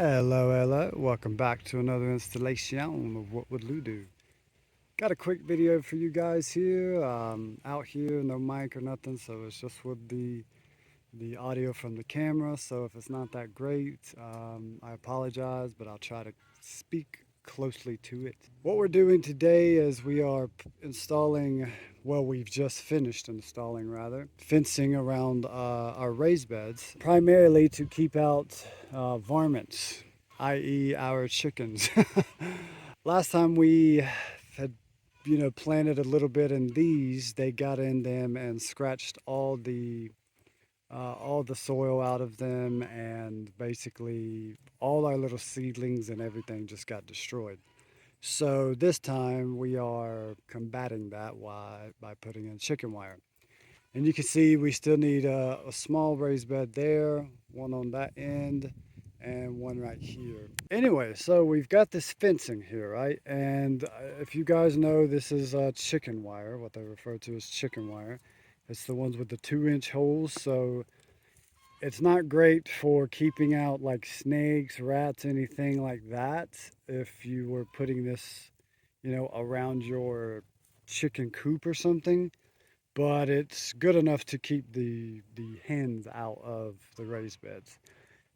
Hello, welcome back to another installation of What Would Lou Do. Got a quick video for you guys here, out here, no mic or nothing, so it's just with the audio from the camera, so if it's not that great, I apologize, but I'll try to speak closely to it. What we're doing today is we are installing, well, we've just finished installing rather, fencing around our raised beds, primarily to keep out varmints, i.e. our chickens. Last time we had planted a little bit in these, they got in them and scratched all the soil out of them, and basically all our little seedlings and everything just got destroyed. So this time we are combating that by putting in chicken wire. And you can see we still need a small raised bed there, one on that end, and one right here. Anyway, so we've got this fencing here, right? And if you guys know, this is chicken wire, what they refer to as chicken wire. It's the ones with the 2-inch holes, so it's not great for keeping out like snakes, rats, anything like that. If you were putting this, around your chicken coop or something, but it's good enough to keep the hens out of the raised beds.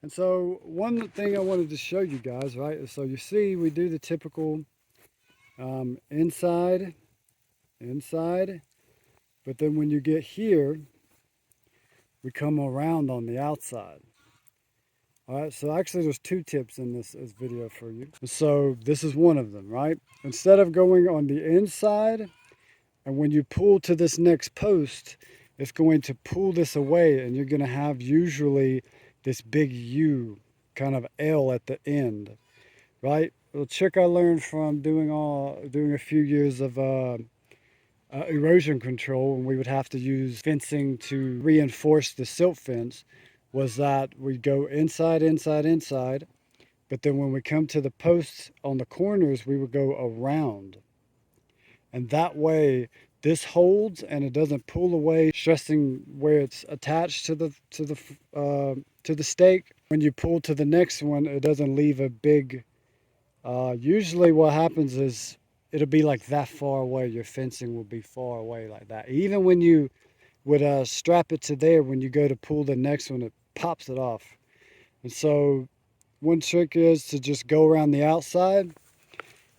And so one thing I wanted to show you guys, right? So you see, we do the typical inside, but then when you get here, we come around on the outside. All right, so actually there's two tips in this video for you. So this is one of them, right? Instead of going on the inside, and when you pull to this next post, it's going to pull this away, and you're going to have usually this big U, kind of L at the end, right? A trick I learned from doing a few years of erosion control, and we would have to use fencing to reinforce the silt fence, was that we'd go inside, but then when we come to the posts on the corners, we would go around. And that way this holds and it doesn't pull away, stressing where it's attached to the stake. When you pull to the next one, it doesn't leave a big, usually what happens is it'll be like that far away. Your fencing will be far away like that. Even when you would strap it to there, when you go to pull the next one, it pops it off. And so one trick is to just go around the outside.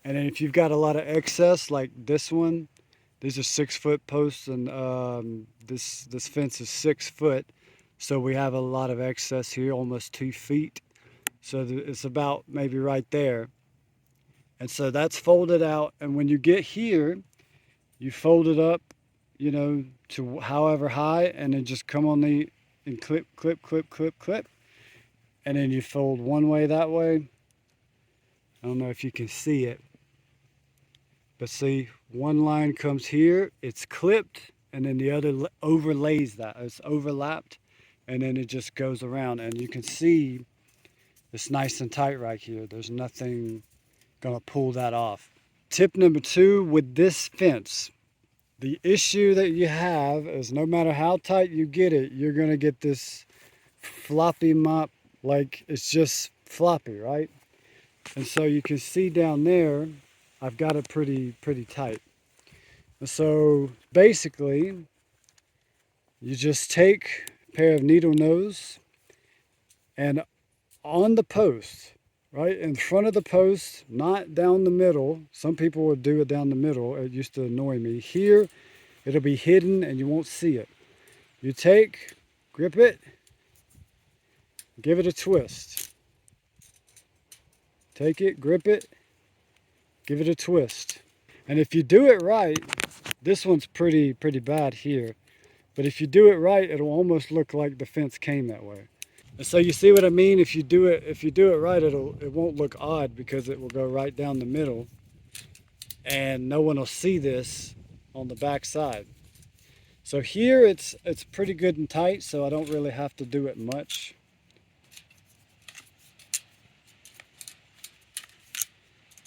And then if you've got a lot of excess like this one, these are 6-foot posts, and this fence is 6 foot. So we have a lot of excess here, almost 2 feet. So it's about maybe right there. And so that's folded out. And when you get here, you fold it up, to however high, and then just come on and clip. And then you fold one way that way. I don't know if you can see it, but see, one line comes here, it's clipped, and then the other overlays that. It's overlapped, and then it just goes around, and you can see it's nice and tight right here. There's nothing gonna pull that off. Tip number 2 with this fence, the issue that you have is no matter how tight you get it, you're gonna get this floppy mop, like it's just floppy, right? And so you can see down there, I've got it pretty tight. And so basically, you just take a pair of needle nose, and on the post, right in front of the post, not down the middle. Some people would do it down the middle. It used to annoy me. Here, it'll be hidden and you won't see it. You take, grip it, give it a twist. Take it, grip it, give it a twist. And if you do it right, this one's pretty bad here. But if you do it right, it'll almost look like the fence came that way. And so you see what I mean? If you do it right, it won't look odd because it will go right down the middle, and no one will see this on the back side. So here it's pretty good and tight, so I don't really have to do it much.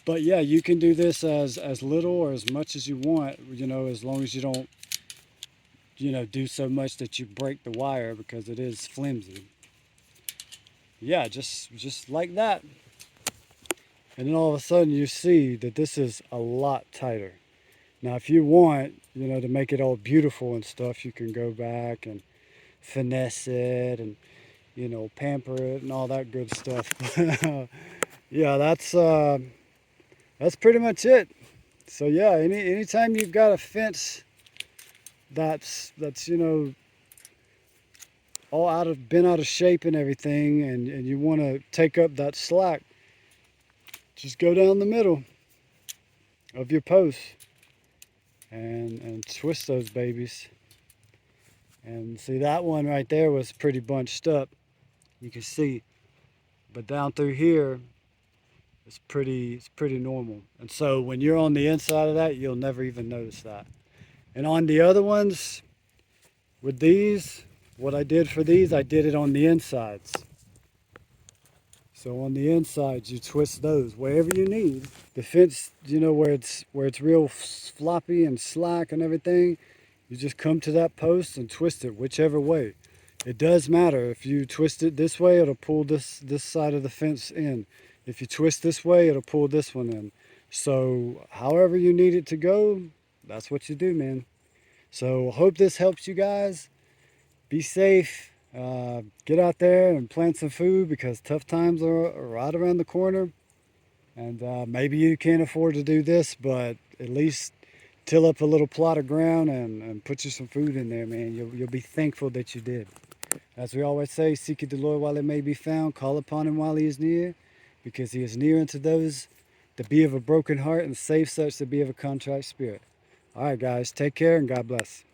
But yeah, you can do this as little or as much as you want, as long as you don't, do so much that you break the wire, because it is flimsy. yeah, just like that. And then all of a sudden you see that this is a lot tighter. Now, if you want, you know, to make it all beautiful and stuff, you can go back and finesse it and, you know, pamper it and all that good stuff. Yeah, that's pretty much it. So yeah, anytime you've got a fence that's you know all been out of shape and everything, and you want to take up that slack, just go down the middle of your post and twist those babies. And see, that one right there was pretty bunched up, you can see, but down through here it's pretty normal. And so when you're on the inside of that, you'll never even notice that. And on the other ones, with these, what I did for these, I did it on the insides. So on the insides, you twist those wherever you need. The fence, you know, where it's real floppy and slack and everything, you just come to that post and twist it whichever way. It does matter. If you twist it this way, it'll pull this side of the fence in. If you twist this way, it'll pull this one in. So however you need it to go, that's what you do, man. So hope this helps you guys. Be safe. Get out there and plant some food because tough times are right around the corner. And maybe you can't afford to do this, but at least till up a little plot of ground and put you some food in there, man. You'll be thankful that you did. As we always say, seek ye the Lord while it may be found. Call upon him while he is near, because he is near unto those that be of a broken heart and save such that be of a contrite spirit. All right, guys, take care and God bless.